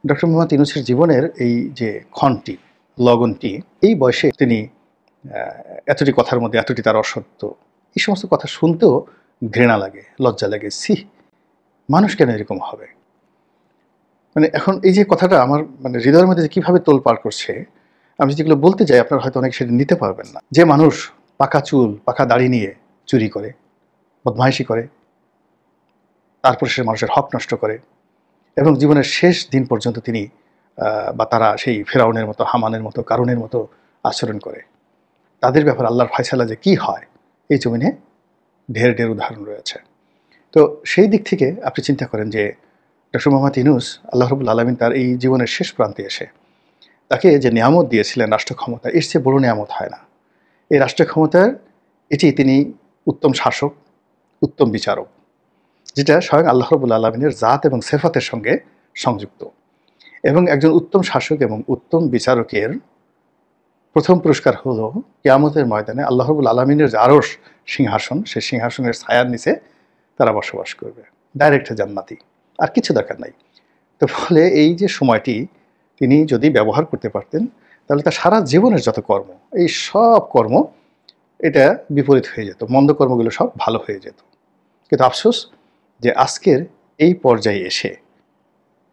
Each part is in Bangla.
ডক্টর মোহাম্মদ ইউনূসের জীবনের এই যে ক্ষণটি, লগনটি, এই বয়সে তিনি এতটি কথার মধ্যে এতটি তার অসত্য, এই সমস্ত কথা শুনতেও ঘৃণা লাগে, লজ্জা লাগে। ছিঃ! মানুষ কেন এরকম হবে? মানে এখন এই যে কথাটা আমার মানে হৃদয়ের মধ্যে যে কিভাবে তোলপাড় করছে, আমি যেগুলো বলতে যাই আপনারা হয়তো অনেকে সেটা নিতে পারবেন না। যে মানুষ পাকা চুল, পাকা দাড়ি নিয়ে চুরি করে, বদমাইশি করে, তারপর সে মানুষের হক নষ্ট করে এবং জীবনের শেষ দিন পর্যন্ত তিনি বা তারা সেই ফেরাউনের মতো, হামানের মতো, কারুনের মতো আচরণ করে। তাদের ব্যাপারে আল্লাহর ফয়সালা যে কী হয়, এই জমিনে ঢের ঢের উদাহরণ রয়েছে। তো সেই দিক থেকে আপনি চিন্তা করেন যে ডক্টর মোহাম্মদ ইউনূস আল্লাহ রাব্বুল আলামিন তার এই জীবনের শেষ প্রান্তে এসে তাকে যে নিয়ামত দিয়েছিলেন রাষ্ট্র ক্ষমতা, এর চেয়ে বড় নিয়ামত হয় না। এই রাষ্ট্র ক্ষমতার এটি তিনি উত্তম শাসক, উত্তম বিচারক, যেটা স্বয়ং আল্লাহ রাব্বুল আলামিনের জাত এবং সিফাতের সঙ্গে সংযুক্ত। এবং একজন উত্তম শাসক এবং উত্তম বিচারকের প্রথম পুরস্কার হলো কিয়ামতের ময়দানে আল্লাহ রাব্বুল আলামিনের যে আরশ সিংহাসন, সেই সিংহাসনের ছায়ার নিচে তারা বসবাস করবে। ডাইরেক্ট জান্নাতি, আর কিছু দরকার নাই। তো ফলে এই যে সময়টি তিনি যদি ব্যবহার করতে পারতেন, তাহলে তার সারা জীবনের যত কর্ম, এই সব কর্ম এটা বিপরীত হয়ে যেত, মন্দ কর্মগুলো সব ভালো হয়ে যেত। কিন্তু আফসোস যে আজকের এই পর্যায়ে এসে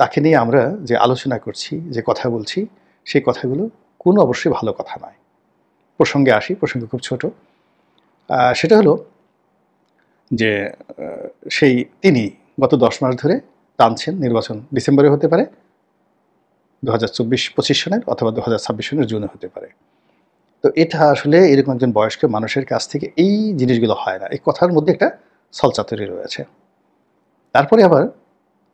তাকে নিয়ে আমরা যে আলোচনা করছি, যে কথা বলছি, সেই কথাগুলো কোনো অবশ্যই ভালো কথা নয়। প্রসঙ্গে আসি, প্রসঙ্গ খুব ছোট। সেটা হলো যে তিনি গত 10 মাস ধরে টানছেন নির্বাচন ডিসেম্বরে হতে পারে, 2024-25 সনের, অথবা 2026 সনের জুনে হতে পারে। তো এটা আসলে এরকম একজন বয়স্ক মানুষের কাছ থেকে এই জিনিসগুলো হয় না। এই কথার মধ্যে একটা ছলচাতুরি রয়েছে। তারপরে আবার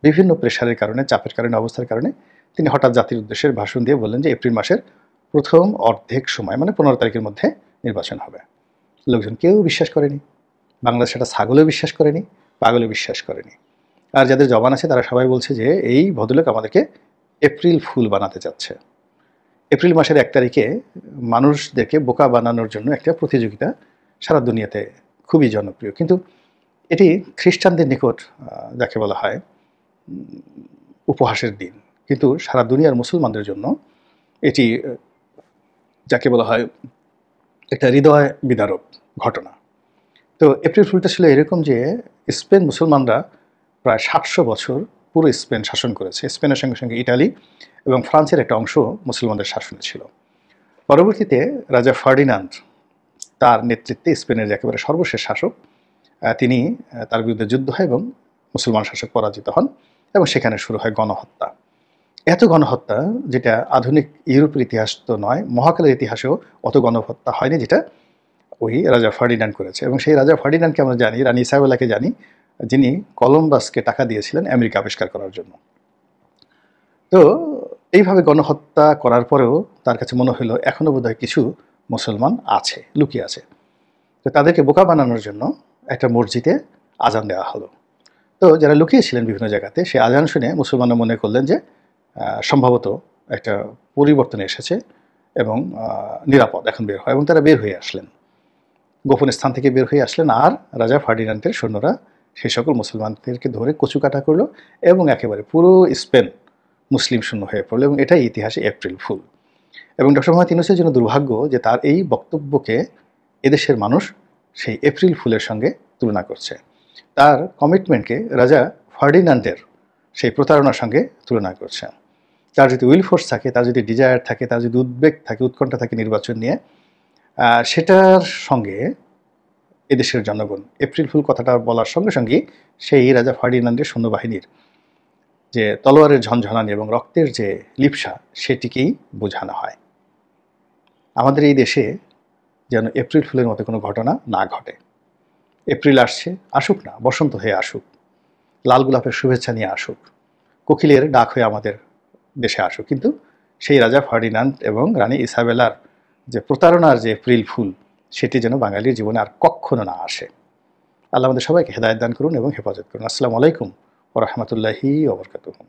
বিভিন্ন প্রেশারের কারণে, চাপের কারণে, অবস্থার কারণে তিনি হঠাৎ জাতির উদ্দেশ্যে ভাষণ দিয়ে বললেন যে এপ্রিল মাসের প্রথম অর্ধেক সময়, মানে 15 তারিখের মধ্যে নির্বাচন হবে। লোকজন কেউ বিশ্বাস করেনি। বাংলাদেশ একটা ছাগলও বিশ্বাস করেনি, পাগলও বিশ্বাস করেনি। আর যাদের জবান আছে তারা সবাই বলছে যে এই ভদ্রলোক আমাদেরকে এপ্রিল ফুল বানাতে চাচ্ছে। এপ্রিল মাসের 1 তারিখে মানুষদেরকে বোকা বানানোর জন্য একটা প্রতিযোগিতা সারা দুনিয়াতে খুবই জনপ্রিয়। কিন্তু এটি খ্রিস্টানদের নিকট যাকে বলা হয় উপহাসের দিন, কিন্তু সারা দুনিয়ার মুসলমানদের জন্য এটি যাকে বলা হয় একটা হৃদয় বিদারক ঘটনা। তো এপ্রিল ফুলটা ছিল এরকম যে স্পেন মুসলমানরা প্রায় 700 বছর পুরো স্পেন শাসন করেছে। স্পেনের সঙ্গে সঙ্গে ইটালি এবং ফ্রান্সের একটা অংশ মুসলমানদের শাসনে ছিল। পরবর্তীতে রাজা ফার্ডিনান্ড, তার নেতৃত্বে স্পেনের একেবারে সর্বশেষ শাসক, তিনি তার বিরুদ্ধে যুদ্ধ হয় এবং মুসলমান শাসক পরাজিত হন এবং সেখানে শুরু হয় গণহত্যা। এত গণহত্যা যেটা আধুনিক ইউরোপের ইতিহাস তো নয়, মহাকালের ইতিহাসেও অত গণহত্যা হয়নি যেটা ওই রাজা ফার্ডিনান্ড করেছে। এবং সেই রাজা ফার্ডিনান্ডকে আমরা জানি, রানী ইসাবেলাকে জানি, যিনি কলম্বাসকে টাকা দিয়েছিলেন আমেরিকা আবিষ্কার করার জন্য। তো এইভাবে গণহত্যা করার পরেও তার কাছে মনে হলো এখনও বোধহয় কিছু মুসলমান আছে, লুকিয়ে আছে। তো তাদেরকে বোকা বানানোর জন্য একটা মসজিদে আজান দেওয়া হলো। তো যারা লুকিয়েছিলেন বিভিন্ন জায়গাতে, সে আজান শুনে মুসলমানরা মনে করলেন যে সম্ভবত একটা পরিবর্তন এসেছে এবং নিরাপদ এখন বের হয়, এবং তারা বের হয়ে আসলেন, গোপন স্থান থেকে বের হয়ে আসলেন। আর রাজা ফার্ডিনান্ডের সৈন্যরা সেই সকল মুসলমানদেরকে ধরে কচুকাটা করলো এবং একেবারে পুরো স্পেন মুসলিম শূন্য হয়ে পড়লো, এবং এটাই ইতিহাসে এপ্রিল ফুল। এবং ডক্টর মোহাম্মদ ইউনূসের জন্য দুর্ভাগ্য যে তার এই বক্তব্যকে এদেশের মানুষ সেই এপ্রিল ফুলের সঙ্গে তুলনা করছে, তার কমিটমেন্টকে রাজা ফার্ডিনান্ডের সেই প্রতারণার সঙ্গে তুলনা করছে। তার যদি উইল ফোর্স থাকে, তার যদি ডিজায়ার থাকে, তার যদি উদ্বেগ থাকে, উৎকণ্ঠা থাকে নির্বাচন নিয়ে, সেটার সঙ্গে এদেশের জনগণ এপ্রিল ফুল কথাটা বলার সঙ্গে সঙ্গে সেই রাজা ফার্ডিনান্ডের সৈন্যবাহিনীর যে তলোয়ারের ঝনঝনানি এবং রক্তের যে লিপ্সা, সেটিকেই বোঝানো হয়। আমাদের এই দেশে যেন এপ্রিল ফুলের মতো কোনো ঘটনা না ঘটে। এপ্রিল আসছে, আসুক না, বসন্ত হয়ে আসুক, লাল গোলাপের শুভেচ্ছা নিয়ে আসুক, কোকিলের ডাক হয়ে আমাদের দেশে আসুক, কিন্তু সেই রাজা ফার্ডিনান্ড এবং রানী ইসাবেলার যে প্রতারণার যে এপ্রিল ফুল, সেটি যেন বাঙালির জীবনে আর কখনো না আসে। আল্লাহ আমাদের সবাইকে হেদায়েত দান করুন এবং হেফাজত করুন। আসসালামু আলাইকুম ওয়া রাহমাতুল্লাহি ওয়া বারাকাতুহু।